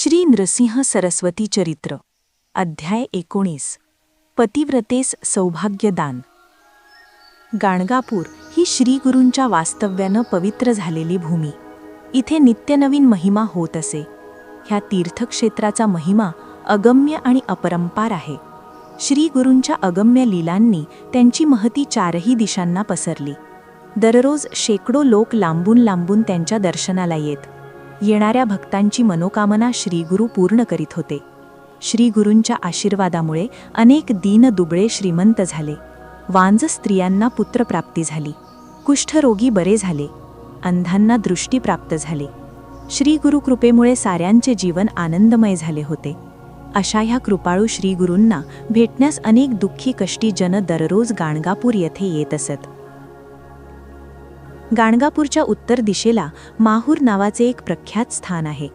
श्री नृसिंह सरस्वती चरित्र अध्याय 19 पतिव्रतेस सौभाग्यदान। गाणगापूर ही श्रीगुरूंच्या वास्तव्यानं पवित्र झालेली भूमी। इथे नित्यनवीन महिमा होत असे। ह्या तीर्थक्षेत्राचा महिमा अगम्य आणि अपरंपार आहे। श्रीगुरूंच्या अगम्य लीलांनी त्यांची महती चारही दिशांना पसरली। दररोज शेकडो लोक लांबून लांबून त्यांच्या दर्शनाला येत। येणाऱ्या भक्तांची मनोकामना श्रीगुरू पूर्ण करीत होते। श्रीगुरूंच्या आशीर्वादामुळे अनेक दीन दुबळे श्रीमंत झाले। वांज स्त्रियांना पुत्रप्राप्ती झाली। कुष्ठरोगी बरे झाले। अंधांना दृष्टी प्राप्त झाली। श्रीगुरू कृपेमुळे साऱ्यांचे जीवन आनंदमय झाले होते। अशा ह्या कृपाळू श्रीगुरूंना भेटण्यास अनेक दुःखी कष्टी जन दररोज गाणगापूर येथे येत असत। गाणगापूरच्या उत्तर दिशेला माहूर नावाचे एक प्रख्यात स्थान आहे।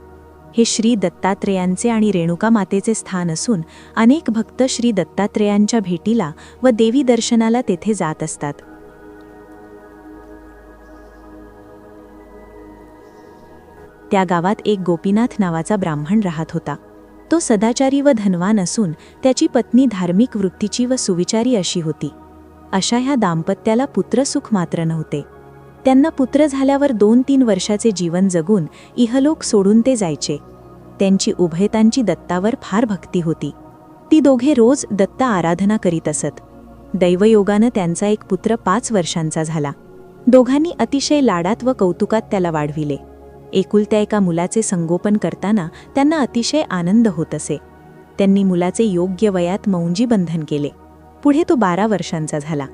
हे श्री दत्तात्रेयांचे आणि रेणुका मातेचे स्थान असून अनेक भक्त श्री दत्तात्रेयांच्या भेटीला व देवी दर्शनाला तेथे जात असतात। त्या गावात एक गोपीनाथ नावाचा ब्राह्मण राहत होता। तो सदाचारी व धनवान असून त्याची पत्नी धार्मिक वृत्तीची व सुविचारी अशी होती। अशा ह्या दाम्पत्याला पुत्रसुख मात्र नव्हते। त्यांना पुत्र झाल्यावर 2-3 वर्षाचे जीवन जगून इहलोक सोडून ते जायचे। त्यांची उभयतांची दत्तावर फार भक्ती होती। ती दोघे रोज दत्त आराधना करीत असत। दैवयोगानं त्यांचा एक पुत्र 5 वर्षांचा झाला। दोघांनी अतिशय लाडात व कौतुकात त्याला वाढविले। एकुलत्या एका मुलाचे संगोपन करताना त्यांना अतिशय आनंद होत असे। त्यांनी मुलाचे योग्य वयात मौंजी बंधन केले। पुढे तो 12 वर्षांचा झाला।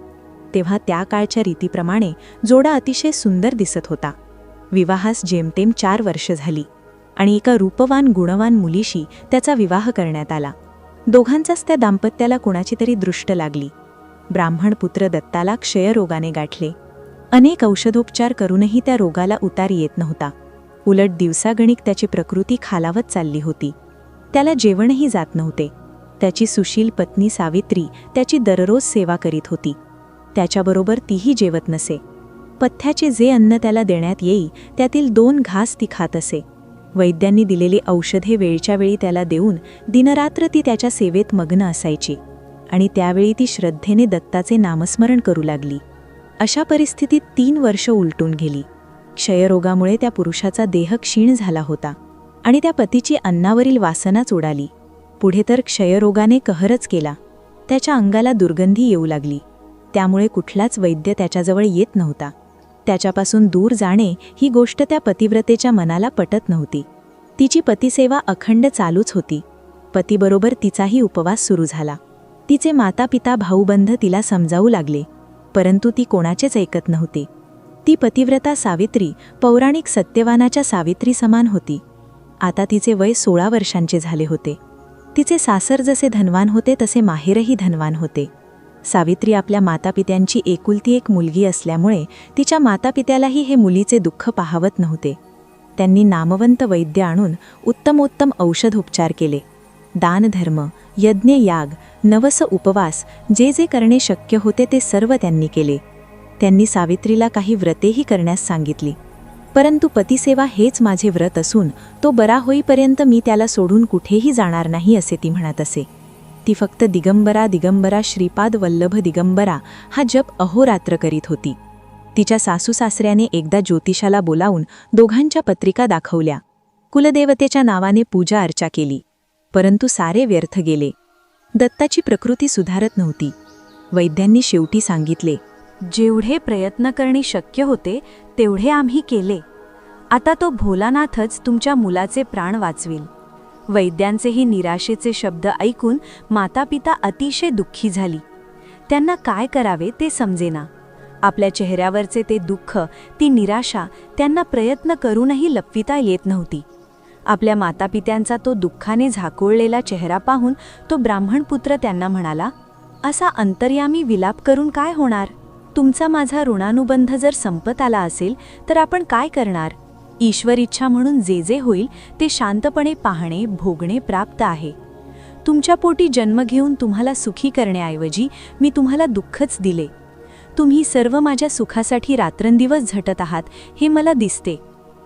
तेव्हा त्या काळच्या रीतीप्रमाणे जोडा अतिशय सुंदर दिसत होता। विवाहास जेमतेम 4 वर्ष झाली आणि एका रूपवान गुणवान मुलीशी त्याचा विवाह करण्यात आला। दोघांचाच त्या दाम्पत्याला कोणाची तरी दृष्ट लागली। ब्राह्मण पुत्र दत्ताला क्षयरोगाने गाठले। अनेक औषधोपचार करूनही त्या रोगाला उतार येत नव्हता। उलट दिवसागणिक त्याची प्रकृती खालावत चालली होती। त्याला जेवणही जात नव्हते। त्याची सुशील पत्नी सावित्री त्याची दररोज सेवा करीत होती। त्याच्याबरोबर तीही जेवत नसे। पथ्याचे जे अन्न त्याला देण्यात येई त्यातील 2 घास ती खात असे। वैद्यांनी दिलेली औषधे वेळच्या वेळी त्याला देऊन दिनरात्र ती त्याच्या सेवेत मग्न असायची आणि त्यावेळी ती श्रद्धेने दत्ताचे नामस्मरण करू लागली। अशा परिस्थितीत 3 वर्ष उलटून गेली। क्षयरोगामुळे त्या पुरुषाचा देह क्षीण झाला होता आणि त्या पतीची अन्नावरील वासनाच उडाली। पुढे तर क्षयरोगाने कहरच केला। त्याच्या अंगाला दुर्गंधी येऊ लागली। त्यामुळे कुठलाच वैद्य त्याच्याजवळ येत नव्हता। त्याच्यापासून दूर जाणे ही गोष्ट त्या पतिव्रतेच्या मनाला पटत नव्हती। तिची पतिसेवा अखंड चालूच होती। पतीबरोबर तिचाही उपवास सुरू झाला। तिचे मातापिता भाऊबंध तिला समजावू लागले, परंतु ती कोणाचेच ऐकत नव्हती। ती पतिव्रता सावित्री पौराणिक सत्यवानाच्या सावित्री समान होती। आता तिचे वय 16 वर्षांचे झाले होते। तिचे सासर जसे धनवान होते तसे माहेरही धनवान होते। सावित्री आपल्या मातापित्यांची एकुलती एक मुलगी असल्यामुळे तिच्या मातापित्यालाही हे मुलीचे दुःख पाहावत नव्हते। त्यांनी नामवंत वैद्य आणून उत्तमोत्तम औषधोपचार केले। दानधर्म, यज्ञ, याग, नवस उपवास जे जे करणे शक्य होते ते सर्व त्यांनी केले। त्यांनी सावित्रीला काही व्रतेही करण्यास सांगितली, परंतु पतिसेवा हेच माझे व्रत असून तो बरा होईपर्यंत मी त्याला सोडून कुठेही जाणार नाही असे ती म्हणत असे। ती फक्त दिगंबरा दिगंबरा श्रीपाद वल्लभ दिगंबरा हा जप अहोरात्र करीत होती। तिच्या सासूसासऱ्याने एकदा ज्योतिषाला बोलावून दोघांच्या पत्रिका दाखवल्या। कुलदेवतेच्या नावाने पूजा अर्चा केली, परंतु सारे व्यर्थ गेले। दत्ताची प्रकृती सुधारत नव्हती। वैद्यांनी शेवटी सांगितले, जेवढे प्रयत्न करणे शक्य होते तेवढे आम्ही केले। आता तो भोलानाथच तुमच्या मुलाचे प्राण वाचवेल। वैद्यांचेही निराशेचे शब्द ऐकून मातापिता अतिशय दुःखी झाली। त्यांना काय करावे ते समजेना। आपल्या चेहऱ्यावरचे ते दुःख, ती निराशा त्यांना प्रयत्न करूनही लपविता येत नव्हती। आपल्या मातापित्यांचा तो दुःखाने झाकोळलेला चेहरा पाहून तो ब्राह्मण पुत्र त्यांना म्हणाला, असा अंतर्यामी विलाप करून काय होणार? तुमचा माझा ऋणानुबंध जर संपत आला असेल तर आपण काय करणार? ईश्वर इच्छा म्हणून जे जे होईल ते शांतपणे पाहणे भोगणे प्राप्त आहे। तुमच्या पोटी जन्म घेऊन तुम्हाला सुखी करण्याऐवजी मी तुम्हाला दुःखच दिले। तुम्ही सर्व माझ्या सुखासाठी रात्रंदिवस झटत आहात हे मला दिसते।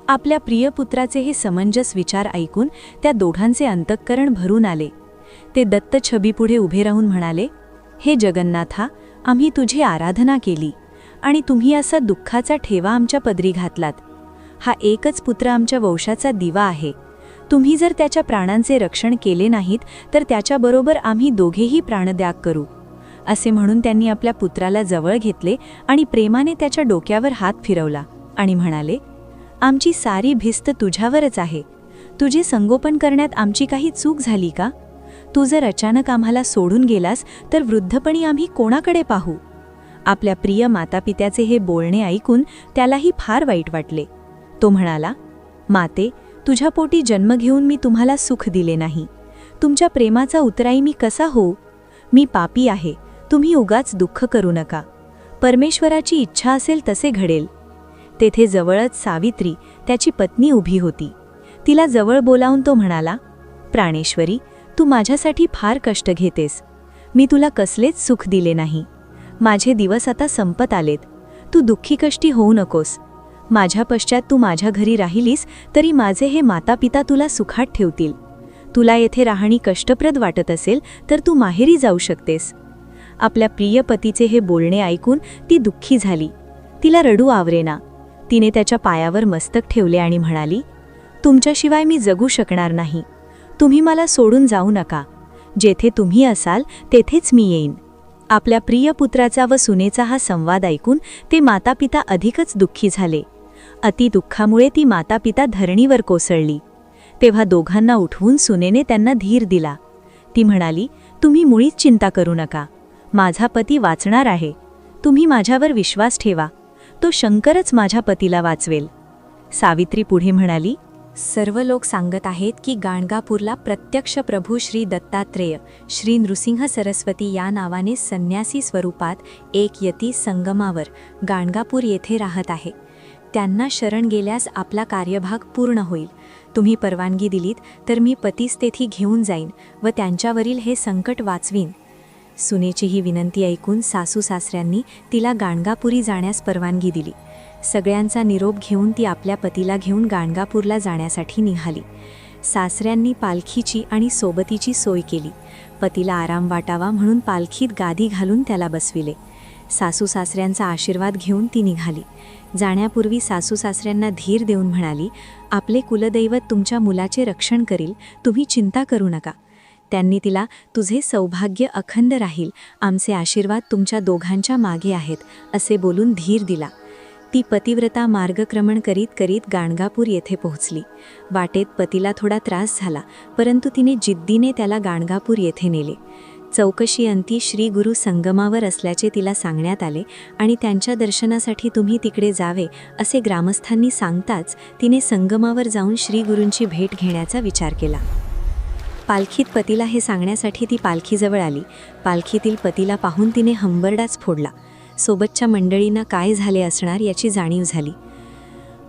आपल्या प्रिय पुत्राचे हे समंजस विचार ऐकून त्या दोघांचे अंतःकरण भरून आले. ते दत्त छबीपुढे उभे राहून म्हणाले, हे जगन्नाथा, आम्ही तुझी आराधना केली आणि तुम्ही असा दुःखाचा ठेवा आमच्या पदरी घातलात. हा एकच पुत्र आमच्या वंशाचा दिवा आहे. तुम्ही जर त्याच्या प्राणांचे रक्षण केले नाहीत तर त्याच्याबरोबर आम्ही दोघेही प्राणत्याग करू. असे म्हणून त्यांनी आपल्या पुत्राला जवळ घेतले आणि प्रेमाने त्याच्या डोक्यावर हात फिरवला आणि म्हणाले, आमची सारी भिस्त तुझ्यावरच आहे. तुझे संगोपन करण्यात आमची काही चूक झाली का? तू जर अचानक आम्हाला सोडून गेलास तर वृद्धपणी आम्ही कोणाकडे पाहू? आपल्या प्रिय मातापित्याचे हे बोलणे ऐकून त्यालाही फार वाईट वाटले. तो म्हणाला, माते, तुझ्या पोटी जन्म घेऊन मी तुम्हाला सुख दिले नाही. तुमच्या प्रेमाचा उतराई मी कसा होऊ? मी पापी आहे. तुम्ही उगाच दुःख करू नका. परमेश्वराची इच्छा असेल तसे घडेल. तेथे जवळच सावित्री, त्याची पत्नी उभी होती. तिला जवळ बोलावून तो म्हणाला, प्राणेश्वरी, तू माझ्यासाठी फार कष्ट घेतेस. मी तुला कसलेच सुख दिले नाही. माझे दिवस आता संपत आलेत. तू दुःखी कष्टी होऊ नकोस. माझ्या पश्चात तू माझ्या घरी राहिलीस तरी माझे हे मातापिता तुला सुखात ठेवतील. तुला येथे राहणी कष्टप्रद वाटत असेल तर तू माहेरी जाऊ शकतेस. आपल्या प्रिय पतीचे हे बोलणे ऐकून ती दुःखी झाली. तिला रडू आवरेना. तिने त्याच्या पायावर मस्तक ठेवले आणि म्हणाली, तुमच्याशिवाय मी जगू शकणार नाही. तुम्ही मला सोडून जाऊ नका. जेथे तुम्ही असाल तेथेच मी येईन. आपल्या प्रिय पुत्राचा व सुनेचा हा संवाद ऐकून ते मातापिता अधिकच दुःखी झाले. अति दुःखामुळे ती मातापिता धरणीवर कोसळली. तेव्हा दोघांना उठवून सुनेने त्यांना धीर दिला. ती म्हणाली, तुम्ही मुळीच चिंता करू नका. माझा पती वाचणार आहे. तुम्ही माझ्यावर विश्वास ठेवा. तो शंकरच माझ्या पतीला वाचवेल. सावित्री पुढे म्हणाली, सर्व लोक सांगत आहेत की गाणगापूरला प्रत्यक्ष प्रभू श्री दत्तात्रेय, श्री नृसिंह सरस्वती या नावाने संन्यासी स्वरूपात एक यती संगमावर गाणगापूर येथे राहत आहे. त्यांना शरण गेल्यास आपला कार्यभाग पूर्ण होईल. तुम्ही परवानगी दिलीत तर मी पतीस तेथी घेऊन जाईन व त्यांच्यावरील हे संकट वाचवीन. सुनेची ही विनंती ऐकून सासू सासऱ्यांनी तिला गाणगापुरी जाण्यास परवानगी दिली. सगळ्यांचा निरोप घेऊन ती आपल्या पतीला घेऊन गाणगापूरला जाण्यासाठी निघाली. सासऱ्यांनी पालखीची आणि सोबतीची सोय केली. पतीला आराम वाटावा म्हणून पालखीत गादी घालून त्याला बसविले. सासू सासऱ्यांचा आशीर्वाद घेऊन ती निघाली. जाण्यापूर्वी सासू सासऱ्यांना धीर देऊन म्हणाली, आपले कुलदैवत तुमच्या मुलाचे रक्षण करील. तुम्ही चिंता करू नका. त्यांनी तिला, तुझे सौभाग्य अखंड राहील. आमचे आशीर्वाद तुमच्या दोघांच्या मागे आहेत, असे बोलून धीर दिला. ती पतिव्रता मार्गक्रमण करीत करीत गाणगापूर येथे पोहोचली. वाटेत पतीला थोडा त्रास झाला, परंतु तिने जिद्दीने त्याला गाणगापूर येथे नेले. चौकशी अंती श्री गुरु संगमावर असल्याचे तिला सांगण्यात आले आणि त्यांच्या दर्शनासाठी तुम्ही तिकडे जावे असे ग्रामस्थांनी सांगताच तिने संगमावर जाऊन श्री गुरूंची भेट घेण्याचा विचार केला. पालखीत पतीला हे सांगण्यासाठी ती पालखीजवळ आली. पालखीतील पतीला पाहून तिने हंबरडाच फोडला. सोबतच्या मंडळींना काय झाले असणार याची जाणीव झाली.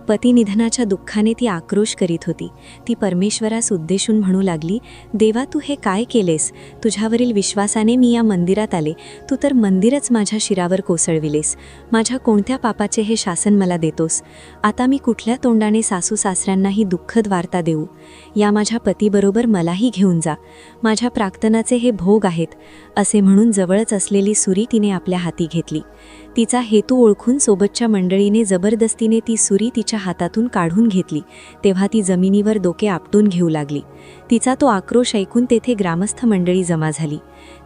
पती निधनाच्या दुःखाने ती आक्रोश करीत होती. ती परमेश्वरास उद्देशून म्हणू लागली, देवा, तू हे काय केलेस? तुझ्यावरील विश्वासाने मी या मंदिरात आले. तू तर मंदिरच माझ्या शिरावर कोसळविलेस. माझ्या कोणत्या पापाचे हे शासन मला देतोस? आता मी कुठल्या तोंडाने सासू सासऱ्यांनाही दुःखद वार्ता देऊ? या माझ्या पतीबरोबर मलाही घेऊन जा. माझ्या प्राक्तनाचे हे भोग आहेत. असे म्हणून जवळच असलेली सुरी तिने आपल्या हाती घेतली. तिचा हेतू ओळखून सोबतच्या मंडळीने जबरदस्तीने ती सुरी तिच्या हातातून काढून घेतली. तेव्हा ती जमिनीवर डोके आपटून घेऊ लागली. तिचा तो आक्रोश ऐकून तेथे ग्रामस्थ मंडळी जमा झाली.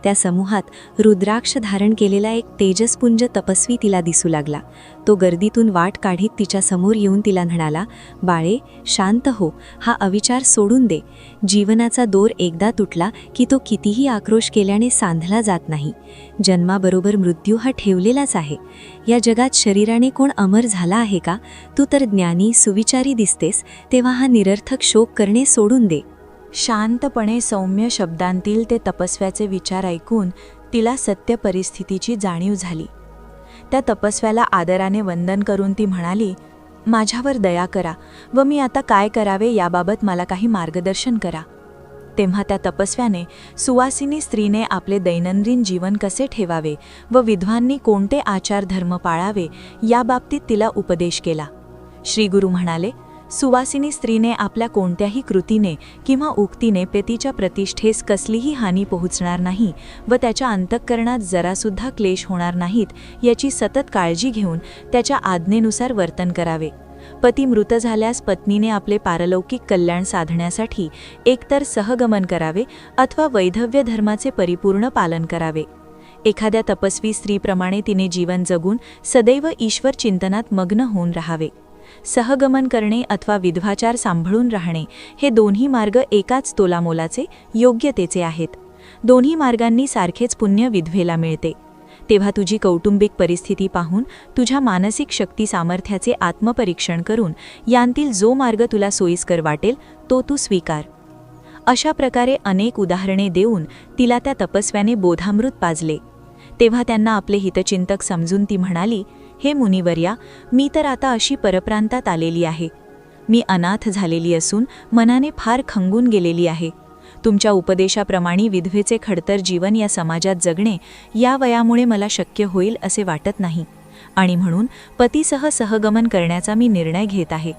त्या समूहात रुद्राक्ष धारण केलेला एक तेजस्पुंज तपस्वी तिला दिसू लागला. तो गर्दीतून वाट काढीत तिच्या समोर येऊन तिला म्हणाला, बाळे, शांत हो. हा अविचार सोडून दे. जीवनाचा दोर एकदा तुटला की तो कितीही आक्रोश केल्याने सांधला जात नाही. जन्माबरोबर मृत्यू हा ठेवलेलाच आहे. या जगात शरीराने कोण अमर झाला आहे का? तू तर ज्ञानी सुविचारी दिसतेस, तेव्हा हा निरर्थक शोक करणे सोडून दे. शांतपणे सौम्य शब्दांतील ते तपस्व्याचे विचार ऐकून तिला सत्य परिस्थितीची जाणीव झाली. त्या तपस्व्याला आदराने वंदन करून ती म्हणाली, माझ्यावर दया करा व मी आता काय करावे याबाबत मला काही मार्गदर्शन करा. तेव्हा त्या तपस्व्याने सुवासिनी स्त्रीने आपले दैनंदिन जीवन कसे ठेवावे व विद्वांनी कोणते आचार धर्म पाळावे याबाबतीत तिला उपदेश केला. श्रीगुरू म्हणाले, सुवासिनी स्त्रीने आपल्या कोणत्याही कृतीने किंवा उक्तीने पतीच्या प्रतिष्ठेस कसलीही हानी पोहोचणार नाही व त्याच्या अंतःकरणात जरासुद्धा क्लेश होणार नाहीत याची सतत काळजी घेऊन त्याच्या आज्ञेनुसार वर्तन करावे. पती मृत झाल्यास पत्नीने आपले पारलौकिक कल्याण साधण्यासाठी एकतर सहगमन करावे अथवा वैधव्य धर्माचे परिपूर्ण पालन करावे. एखाद्या तपस्वी स्त्रीप्रमाणे तिने जीवन जगून सदैव ईश्वर चिंतनात मग्न होऊन राहावे. सहगमन करणे अथवा विधवाचार सांभाळून राहणे हे दोन्ही मार्ग एकाच तोलामोलाचे, योग्यतेचे आहेत. दोन्ही मार्गांनी सारखेच पुण्य विधवेला मिळते. तेव्हा तुझी कौटुंबिक परिस्थिती पाहून तुझ्या मानसिक शक्ती सामर्थ्याचे आत्मपरीक्षण करून यांतील जो मार्ग तुला सोयीस्कर वाटेल तो तू स्वीकार. अशा प्रकारे अनेक उदाहरणे देऊन तिला त्या तपस्व्याने बोधामृत पाजले. तेव्हा त्यांना आपले हितचिंतक समजून ती म्हणाली, हे मुनिवर्या, मी तर आता अशी परप्रांतात आलेली आहे. मी अनाथ झालेली असून मनाने फार खंगून गेलेली आहे. तुमच्या उपदेशाप्रमाणे विधवेचे खडतर जीवन या समाजात जगणे या वयामुळे मला शक्य होईल असे वाटत नाही आणि म्हणून पतीसह सहगमन करण्याचा मी निर्णय घेत आहे.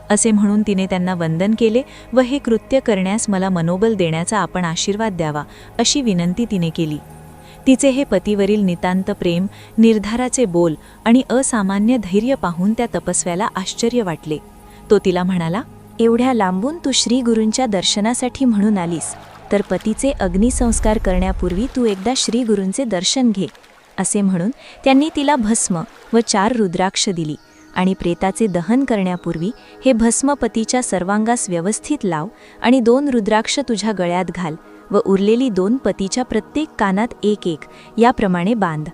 असे म्हणून तिने त्यांना वंदन केले व हे कृत्य करण्यास मला मनोबल देण्याचा आपण आशीर्वाद द्यावा अशी विनंती तिने केली. तिचे हे पतीवरील नितांत प्रेम, निर्धाराचे बोल आणि असामान्य धैर्य पाहून त्या तपस्व्याला आश्चर्य वाटले. तो तिला म्हणाला, एवढ्या लांबून तू श्रीगुरूंच्या दर्शनासाठी म्हणून आलीस, तर पतीचे अग्निसंस्कार करण्यापूर्वी तू एकदा श्रीगुरूंचे दर्शन घे. असे म्हणून त्यांनी तिला भस्म व 4 रुद्राक्ष दिली आणि प्रेताचे दहन करण्यापूर्वी हे भस्म पतीच्या सर्वांगास व्यवस्थित लाव आणि 2 रुद्राक्ष तुझ्या गळ्यात घाल व उरलेली 2 पतीच्या प्रत्येक कानात 1-1 याप्रमाणे बांध.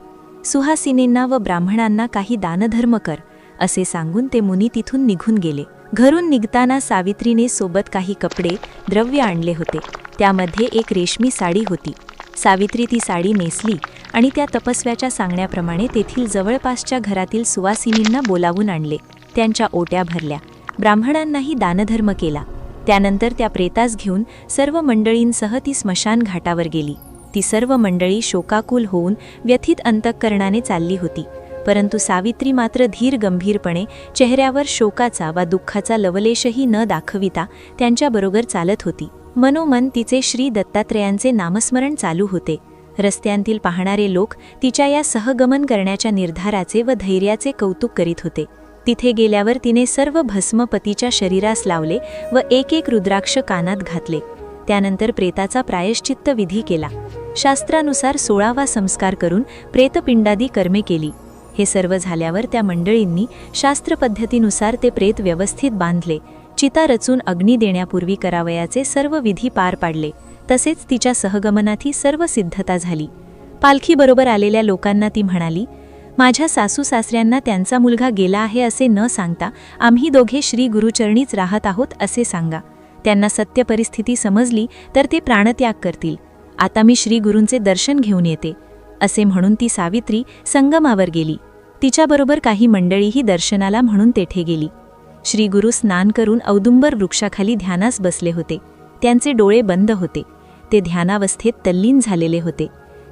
सुहासिनींना व ब्राह्मणांना काही दानधर्म कर असे सांगून ते मुनी तिथून निघून गेले. घरून निघताना सावित्रीने सोबत काही कपडे, द्रव्य आणले होते. त्यामध्ये एक रेशमी साडी होती. सावित्री ती साडी नेसली आणि त्या तपस्व्याच्या सांगण्याप्रमाणे तेथील जवळपासच्या घरातील सुवासिनींना बोलावून आणले. त्यांच्या ओट्या भरल्या. ब्राह्मणांनाही दानधर्म केला. त्यानंतर त्या प्रेतास घेऊन सर्व मंडळींसह ती स्मशान घाटावर गेली. ती सर्व मंडळी शोकाकुल होऊन व्यथित अंतःकरणाने चालली होती. परंतु सावित्री मात्र धीर गंभीरपणे चेहऱ्यावर शोकाचा वा दुःखाचा लवलेशही न दाखविता त्यांच्याबरोबर चालत होती. मनोमन तिचे श्री दत्तात्रेयांचे नामस्मरण चालू होते. रस्त्यांतील पाहणारे लोक तिच्या या सहगमन करण्याच्या निर्धाराचे व धैर्याचे कौतुक करीत होते. तिथे गेल्यावर तिने सर्व भस्म पतीच्या शरीरास लावले व 1-1 रुद्राक्ष कानात घातले. त्यानंतर प्रेताचा प्रायश्चित्त विधी केला. शास्त्रानुसार 16वा संस्कार करून प्रेतपिंडादी कर्मे केली. हे सर्व झाल्यावर त्या मंडळींनी शास्त्रपद्धतीनुसार ते प्रेत व्यवस्थित बांधले. चिता रचून अग्नी देण्यापूर्वी करावयाचे सर्व विधी पार पाडले. तसेच तिच्या सहगमनाची सर्व सिद्धता झाली. पालखीबरोबर आलेल्या लोकांना ती म्हणाली, माझ्या सासू सासऱ्यांना त्यांचा मुलगा गेला आहे असे न सांगता आम्ही दोघे श्री गुरुचरणीच राहत आहोत असे सांगा. त्यांना सत्य परिस्थिती समजली तर ते प्राणत्याग करतील. आता मी श्री गुरूंचे दर्शन घेऊन येते. असे म्हणून ती सावित्री संगमावर गेली. तिच्याबरोबर काही मंडळीही दर्शनाला म्हणून तेथे गेली. श्री गुरु स्नान करून औदुंबर वृक्षाखाली ध्यानास बसले होते. त्यांचे डोळे बंद होते. ते ध्यानावस्थेत तल्लीन झालेले होते.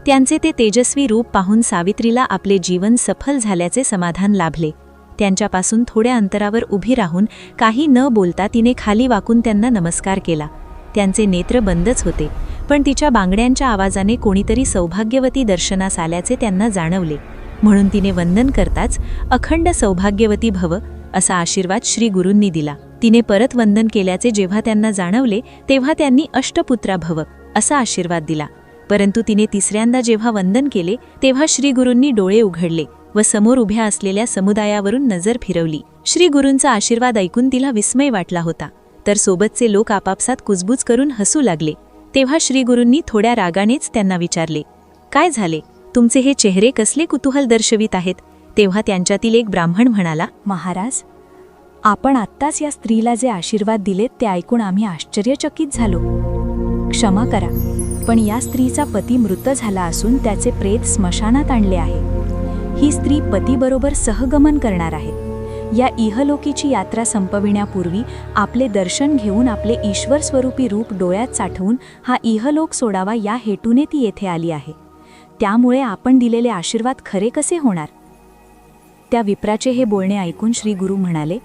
त्यांचे ते तेजस्वी रूप पाहून सावित्रीला आपले जीवन सफल झाल्याचे समाधान लाभले. त्यांच्यापासून थोड्या अंतरावर उभी राहून काही न बोलता तिने खाली वाकून त्यांना नमस्कार केला. त्यांचे नेत्र बंदच होते, पण तिच्या बांगड्यांच्या आवाजाने कोणीतरी सौभाग्यवती दर्शनास आल्याचे त्यांना जाणवले. म्हणून तिने वंदन करताच अखंड सौभाग्यवती भव असा आशीर्वाद श्री गुरूंनी दिला. तिने परत वंदन केल्याचे जेव्हा त्यांना जाणवले तेव्हा त्यांनी अष्टपुत्रा भव असा आशीर्वाद दिला. परंतु तिने तिसऱ्यांदा जेव्हा वंदन केले तेव्हा श्री गुरूंनी डोळे उघडले व समोर उभ्या असलेल्या समुदायावरून नजर फिरवली. श्री गुरूंचा आशीर्वाद ऐकून तिला विस्मय वाटला होता. तर सोबतचे लोक आपापसात कुजबूज करून हसू लागले. तेव्हा श्री गुरूंनी थोड्या रागानेच त्यांना विचारले, काय झाले? तुमचे हे चेहरे कसले कुतूहल दर्शवित आहेत? तेव्हा त्यांच्यातील एक ब्राह्मण म्हणाला, महाराज, आपण आत्ताच या स्त्रीला जे आशीर्वाद दिलेत ते ऐकून आम्ही आश्चर्यचकित झालो. क्षमा करा, पण या स्त्रीचा पती मृत झाला असून त्याचे प्रेत स्मशानात आणले आहे. ही स्त्री पतीबरोबर सहगमन करणार आहे. या इहलोकीची यात्रा संपविण्यापूर्वी आपले दर्शन घेऊन आपले ईश्वर स्वरूपी रूप डोळ्यात साठवून हा इहलोक सोडावा या हेतूने ती येथे आली आहे. त्यामुळे आपण दिलेले आशीर्वाद खरे कसे होणार? त्या विप्राचे हे बोलणे ऐकून श्री गुरु म्हणाले,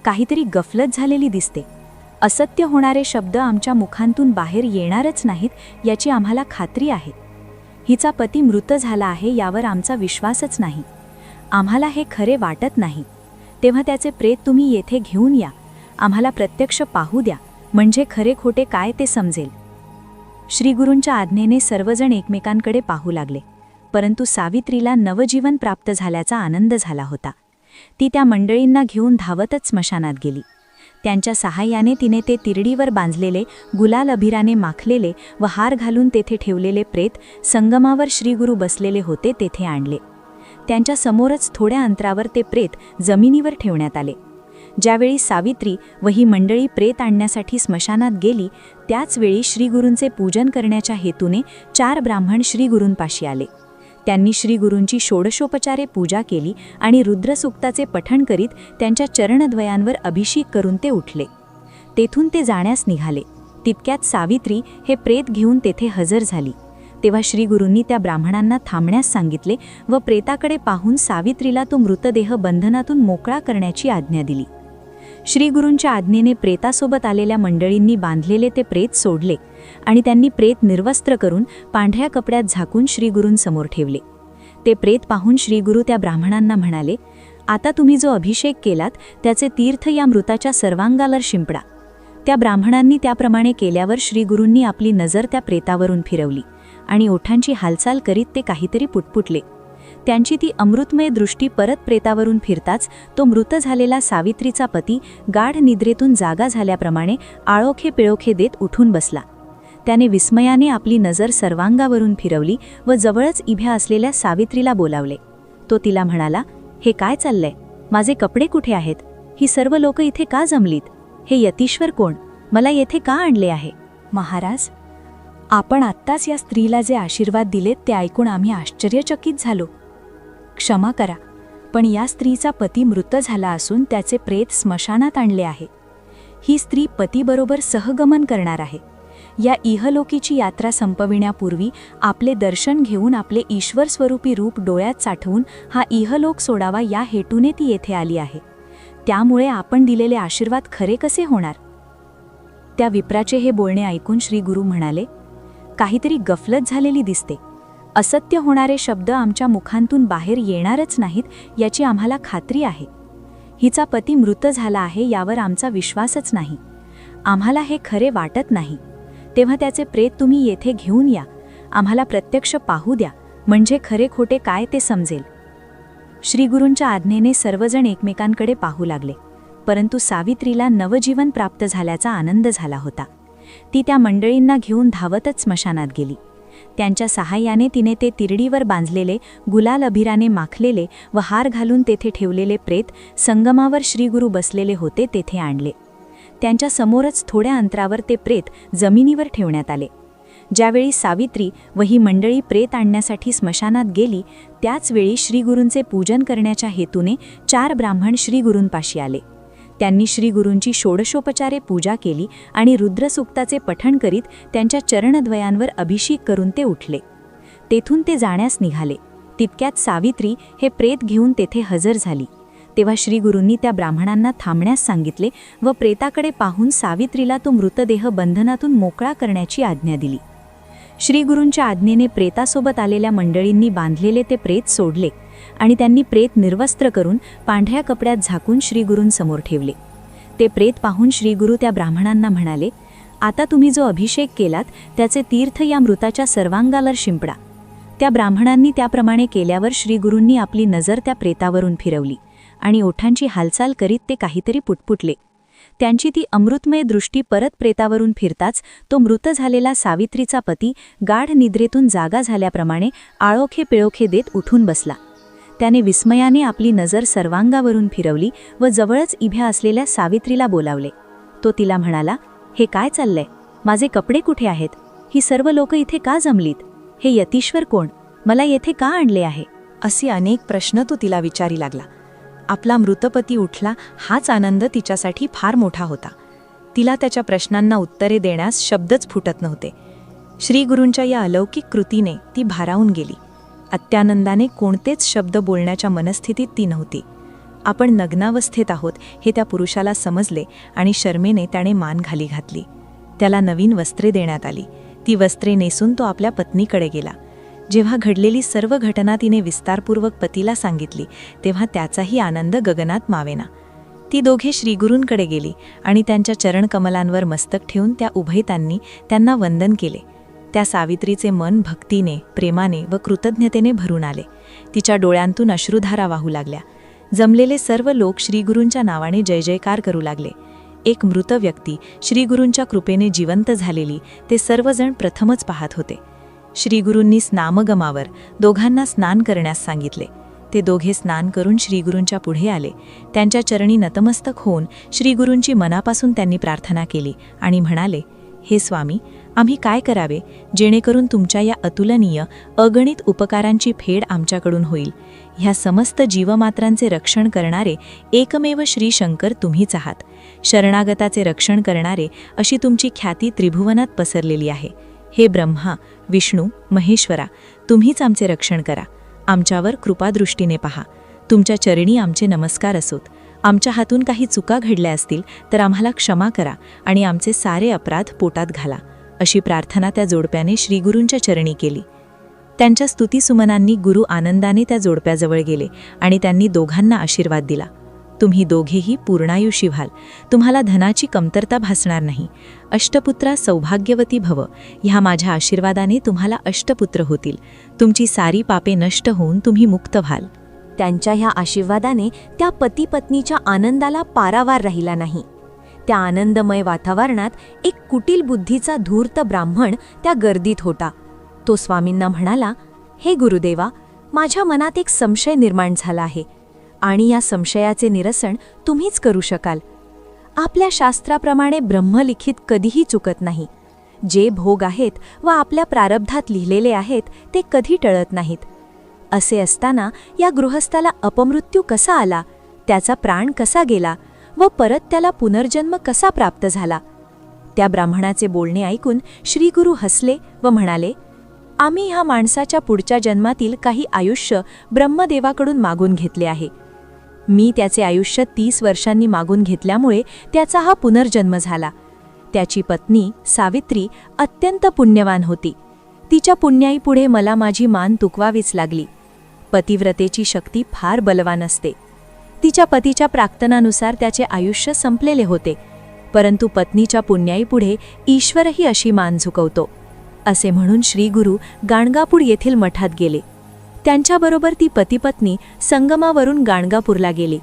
काहीतरी गफलत झालेली दिसते. असत्य होणारे शब्द आमच्या मुखांतून बाहेर येणारच नाहीत याची आम्हाला खात्री आहे. हिचा पती मृत झाला आहे यावर आमचा विश्वासच नाही. आम्हाला हे खरे वाटत नाही. तेव्हा त्याचे प्रेत तुम्ही येथे घेऊन या. आम्हाला प्रत्यक्ष पाहू द्या, म्हणजे खरे खोटे काय ते समजेल. श्रीगुरूंच्या आज्ञेने सर्वजण एकमेकांकडे पाहू लागले. परंतु सावित्रीला नवजीवन प्राप्त झाल्याचा आनंद झाला होता. ती त्या मंडळींना घेऊन धावतच स्मशानात गेली. त्यांच्या सहाय्याने तिने ते तिरडीवर बांधलेले, गुलाल अभिराने माखलेले व हार घालून तेथे ठेवलेले प्रेत संगमावर श्रीगुरू बसलेले होते तेथे आणले. त्यांच्या समोरच थोड्या अंतरावर ते प्रेत जमिनीवर ठेवण्यात आले. ज्यावेळी सावित्री व ही मंडळी प्रेत आणण्यासाठी स्मशानात गेली, त्याचवेळी श्रीगुरूंचे पूजन करण्याच्या हेतूने 4 ब्राह्मण श्रीगुरूंपाशी आले. त्यांनी श्रीगुरूंची षोडशोपचारे पूजा केली आणि रुद्रसूक्ताचे पठण करीत त्यांच्या चरणद्वयांवर अभिषेक करून ते उठले. तेथून ते जाण्यास निघाले. तितक्यात सावित्री हे प्रेत घेऊन तेथे हजर झाली. तेव्हा श्रीगुरूंनी त्या ब्राह्मणांना थांबण्यास सांगितले व प्रेताकडे पाहून सावित्रीला तो मृतदेह बंधनातून मोकळा करण्याची आज्ञा दिली. श्रीगुरूंच्या आज्ञेने प्रेतासोबत आलेल्या मंडळींनी बांधलेले ते प्रेत सोडले आणि त्यांनी प्रेत निर्वस्त्र करून पांढऱ्या कपड्यात झाकून श्रीगुरूंसमोर ठेवले. ते प्रेत पाहून श्रीगुरू त्या ब्राह्मणांना म्हणाले, आता तुम्ही जो अभिषेक केलात त्याचे तीर्थ या मृताच्या सर्वांगावर शिंपडा. त्या ब्राह्मणांनी त्याप्रमाणे केल्यावर श्रीगुरूंनी आपली नजर त्या प्रेतावरून फिरवली आणि ओठांची हालचाल करीत ते काहीतरी पुटपुटले. त्यांची ती अमृतमय दृष्टी परत प्रेतावरून फिरताच तो मृत झालेला सावित्रीचा पती गाढ निद्रेतून जागा झाल्याप्रमाणे आळोखे पिळोखे देत उठून बसला. त्याने विस्मयाने आपली नजर सर्वांगावरून फिरवली व जवळच इभ्या असलेल्या सावित्रीला बोलावले. तो तिला म्हणाला, हे काय चाललंय? माझे कपडे कुठे आहेत? ही सर्व लोक इथे का जमलीत? हे यतीश्वर कोण? मला येथे का आणले आहे? महाराज, आपण आत्ताच या स्त्रीला जे आशीर्वाद दिलेत ते ऐकून आम्ही आश्चर्यचकित झालो. क्षमा करा, पण या स्त्रीचा पती मृत झाला असून त्याचे प्रेत स्मशानात आणले आहे. ही स्त्री पतीबरोबर सहगमन करणार आहे. या इहलोकीची यात्रा संपविण्यापूर्वी आपले दर्शन घेऊन आपले ईश्वर स्वरूपी रूप डोळ्यात साठवून हा इहलोक सोडावा या हेतूने ती येथे आली आहे. त्यामुळे आपण दिलेले आशीर्वाद खरे कसे होणार? त्या विप्राचे हे बोलणे ऐकून श्रीगुरू म्हणाले, काहीतरी गफलत झालेली दिसते. असत्य होणारे शब्द आमच्या मुखांतून बाहेर येणारच नाहीत याची आम्हाला खात्री आहे. हिचा पती मृत झाला आहे यावर आमचा विश्वासच नाही. आम्हाला हे खरे वाटत नाही. तेव्हा त्याचे प्रेत तुम्ही येथे घेऊन या. आम्हाला प्रत्यक्ष पाहू द्या, म्हणजे खरे खोटे काय ते समजेल. श्रीगुरूंच्या आज्ञेने सर्वजण एकमेकांकडे पाहू लागले. परंतु सावित्रीला नवजीवन प्राप्त झाल्याचा आनंद झाला होता. ती त्या मंडळींना घेऊन धावतच स्मशानात गेली. त्यांच्या सहाय्याने तिने ते तिरडीवर बांधलेले, गुलाल अभिराने माखलेले व हार घालून तेथे ठेवलेले प्रेत संगमावर श्रीगुरू बसलेले होते तेथे आणले. त्यांच्या समोरच थोड्या अंतरावर ते प्रेत जमिनीवर ठेवण्यात आले. ज्यावेळी सावित्री व ही मंडळी प्रेत आणण्यासाठी स्मशानात गेली, त्याचवेळी श्रीगुरूंचे पूजन करण्याच्या हेतूने 4 ब्राह्मण श्रीगुरूंपाशी आले. त्यांनी श्रीगुरूंची षोडशोपचारे पूजा केली आणि रुद्रसूक्ताचे पठण करीत त्यांच्या चरणद्वयांवर अभिषेक करून ते उठले. तेथून ते जाण्यास निघाले. तितक्यात सावित्री हे प्रेत घेऊन तेथे हजर झाली. तेव्हा श्रीगुरूंनी त्या ब्राह्मणांना थांबण्यास सांगितले व प्रेताकडे पाहून सावित्रीला तो मृतदेह बंधनातून मोकळा करण्याची आज्ञा दिली. श्रीगुरूंच्या आज्ञेने प्रेतासोबत आलेल्या मंडळींनी बांधलेले ते प्रेत सोडले आणि त्यांनी प्रेत निर्वस्त्र करून पांढऱ्या कपड्यात झाकून श्रीगुरूंसमोर ठेवले. ते प्रेत पाहून श्रीगुरू त्या ब्राह्मणांना म्हणाले, आता तुम्ही जो अभिषेक केलात त्याचे तीर्थ या मृताच्या सर्वांगावर शिंपडा. त्या ब्राह्मणांनी त्याप्रमाणे केल्यावर श्रीगुरूंनी आपली नजर त्या प्रेतावरून फिरवली आणि ओठांची हालचाल करीत ते काहीतरी पुटपुटले. त्यांची ती अमृतमय दृष्टी परत प्रेतावरून फिरताच तो मृत झालेला सावित्रीचा पती गाढ निद्रेतून जागा झाल्याप्रमाणे आळोखे पिळोखे देत उठून बसला. त्याने विस्मयाने आपली नजर सर्वांगावरून फिरवली व जवळच इभ्या असलेल्या सावित्रीला बोलावले. तो तिला म्हणाला, हे काय चाललंय? माझे कपडे कुठे आहेत? ही सर्व लोक इथे का जमलीत? हे यतीश्वर कोण? मला येथे का आणले आहे? असे अनेक प्रश्न तो तिला विचारी लागला. आपला मृतपती उठला हाच आनंद तिच्यासाठी फार मोठा होता. तिला त्याच्या प्रश्नांना उत्तरे देण्यास शब्दच फुटत नव्हते. श्रीगुरूंच्या या अलौकिक कृतीने ती भारावून गेली. अत्यानंदाने कोणतेच शब्द बोलण्याच्या मनस्थितीत ती नव्हती. आपण नग्नावस्थेत आहोत हे त्या पुरुषाला समजले आणि शर्मेने त्याने मान खाली घातली. त्याला नवीन वस्त्रे देण्यात आली. ती वस्त्रे नेसून तो आपल्या पत्नीकडे गेला. जेव्हा घडलेली सर्व घटना तिने विस्तारपूर्वक पतीला सांगितली तेव्हा त्याचाही आनंद गगनात मावेना. ती दोघे श्रीगुरूंकडे गेली आणि त्यांच्या चरणकमलांवर मस्तक ठेवून त्या उभयतांनी त्यांना वंदन केले. त्या सावित्रीचे मन भक्तीने, प्रेमाने व कृतज्ञतेने भरून आले. तिच्या डोळ्यांतून अश्रुधारा वाहू लागल्या. जमलेले सर्व लोक श्रीगुरूंच्या नावाने जय जयकार करू लागले. एक मृत व्यक्ती श्रीगुरूंच्या कृपेने जिवंत झालेली ते सर्वजण प्रथमच पाहत होते. श्रीगुरूंनी स्नामगमावर दोघांना स्नान करण्यास सांगितले. ते दोघे स्नान करून श्रीगुरूंच्या पुढे आले. त्यांच्या चरणी नतमस्तक होऊन श्रीगुरूंची मनापासून त्यांनी प्रार्थना केली आणि म्हणाले, हे स्वामी, आम्ही काय करावे जेणेकरून तुमच्या या अतुलनीय अगणित उपकारांची फेड आमच्याकडून होईल. ह्या समस्त जीवमात्रांचे रक्षण करणारे एकमेव श्री शंकर तुम्हीच आहात. शरणागताचे रक्षण करणारे अशी तुमची ख्याती त्रिभुवनात पसरलेली आहे. हे ब्रह्मा, विष्णू, महेश्वरा, तुम्हीच आमचे रक्षण करा. आमच्यावर कृपादृष्टीने पहा. तुमच्या चरणी आमचे नमस्कार असोत. आमच्या हातून काही चुका घडल्या असतील तर आम्हाला क्षमा करा आणि आमचे सारे अपराध पोटात घाला. अशी प्रार्थना त्या जोडप्याने श्रीगुरूंच्या चरणी केली. त्यांच्या स्तुतिसुमनांनी गुरु आनंदाने त्या जोडप्याजवळ गेले आणि त्यांनी दोघांना आशीर्वाद दिला. तुम्ही दोघेही पूर्णायुषी व्हाल. तुम्हाला धनाची कमतरता भासणार नाही. अष्टपुत्रा सौभाग्यवती भव. ह्या माझ्या आशीर्वादाने तुम्हाला अष्टपुत्र होतील. तुमची सारी पापे नष्ट होऊन तुम्ही मुक्त व्हाल. त्यांच्या ह्या आशीर्वादाने त्या पती पत्नीच्या आनंदाला पारावार राहिला नाही. त्या आनंदमय वातावरणात एक कुटील बुद्धीचा धूर्त ब्राह्मण त्या गर्दीत होता. तो स्वामींना म्हणाला, हे गुरुदेवा, माझ्या मनात एक संशय निर्माण झाला आहे आणि या संशयाचे निरसन तुम्हीच करू शकाल. आपल्या शास्त्राप्रमाणे ब्रह्मलिखित कधीही चुकत नाही. जे भोग आहेत व आपल्या प्रारब्धात लिहिलेले आहेत ते कधी टळत नाहीत. असे असताना या गृहस्थाला अपमृत्यू कसा आला, त्याचा प्राण कसा गेला व परत त्याला पुनर्जन्म कसा प्राप्त झाला? त्या ब्राह्मणाचे बोलणे ऐकून श्रीगुरू हसले व म्हणाले, आम्ही ह्या माणसाच्या पुढच्या जन्मातील काही आयुष्य ब्रह्मदेवाकडून मागून घेतले आहे. मी त्याचे आयुष्य 30 वर्षांनी मागून घेतल्यामुळे त्याचा हा पुनर्जन्म झाला. त्याची पत्नी सावित्री अत्यंत पुण्यवान होती. तिच्या पुण्याईपुढे मला माझी मान तुकवावीच लागली. पतिव्रतेची शक्ती फार बलवान असते. तिच्या पतीच्या प्राक्तनानुसार त्याचे आयुष्य संपलेले होते, परंतु पत्नीच्या पुण्याईपुढे ईश्वरही अशी मान झुकवतो. असे म्हणून श्रीगुरू गाणगापूर येथील मठात गेले. त्यांच्याबरोबर ती पतिपत्नी संगमावरून गाणगापूरला गेली.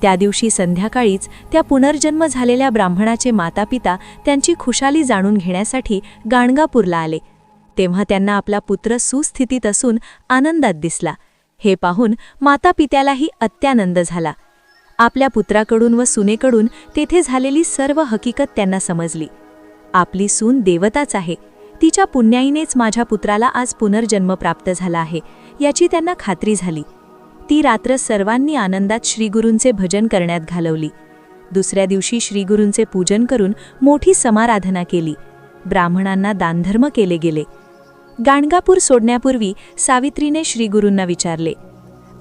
त्या दिवशी संध्याकाळीच त्या पुनर्जन्म झालेल्या ब्राह्मणाचे मातापिता त्यांची खुशाली जाणून घेण्यासाठी गाणगापूरला आले. तेव्हा त्यांना आपला पुत्र सुस्थितीत असून आनंदात दिसला. हे पाहून मातापित्यालाही अत्यानंद झाला. आपल्या पुत्राकडून व सुनेकडून तेथे झालेली सर्व हकीकत त्यांना समजली. आपली सून देवताच आहे. तिच्या पुण्याईनेच माझ्या पुत्राला आज पुनर्जन्म प्राप्त झाला आहे याची त्यांना खात्री झाली. ती रात्र सर्वांनी आनंदात श्रीगुरूंचे भजन करण्यात घालवली. दुसऱ्या दिवशी श्रीगुरूंचे पूजन करून मोठी समाराधना केली. ब्राह्मणांना दानधर्म केले गेले. गाणगापूर सोडण्यापूर्वी सावित्रीने श्रीगुरूंना विचारले,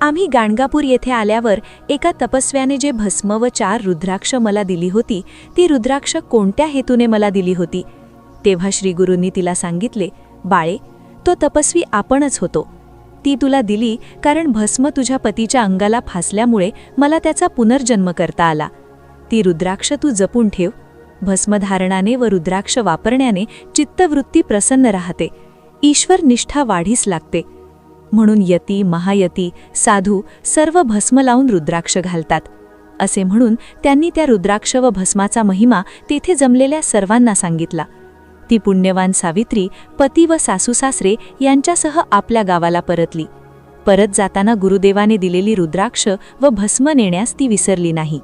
आम्ही गाणगापूर येथे आल्यावर एका तपस्व्याने जे भस्म व 4 रुद्राक्ष मला दिली होती ती रुद्राक्ष कोणत्या हेतूने मला दिली होती? तेव्हा श्रीगुरूंनी तिला सांगितले, बाळे, तो तपस्वी आपणच होतो. ती तुला दिली कारण भस्म तुझ्या पतीच्या अंगाला फासल्यामुळे मला त्याचा पुनर्जन्म करता आला. ती रुद्राक्ष तू जपून ठेव. भस्मधारणाने व रुद्राक्ष वापरण्याने चित्तवृत्ती प्रसन्न राहते. ईश्वर निष्ठा वाढीस लागते. म्हणून यती, महायती, साधू सर्व भस्म लावून रुद्राक्ष घालतात. असे म्हणून त्यांनी त्या रुद्राक्ष व भस्माचा महिमा तेथे जमलेल्या सर्वांना सांगितला. ती पुण्यवान सावित्री पती व सासूसासरे यांच्यासह आपल्या गावाला परतली. परत जाताना गुरुदेवाने दिलेली रुद्राक्ष व भस्म नेण्यास ती विसरली नाही.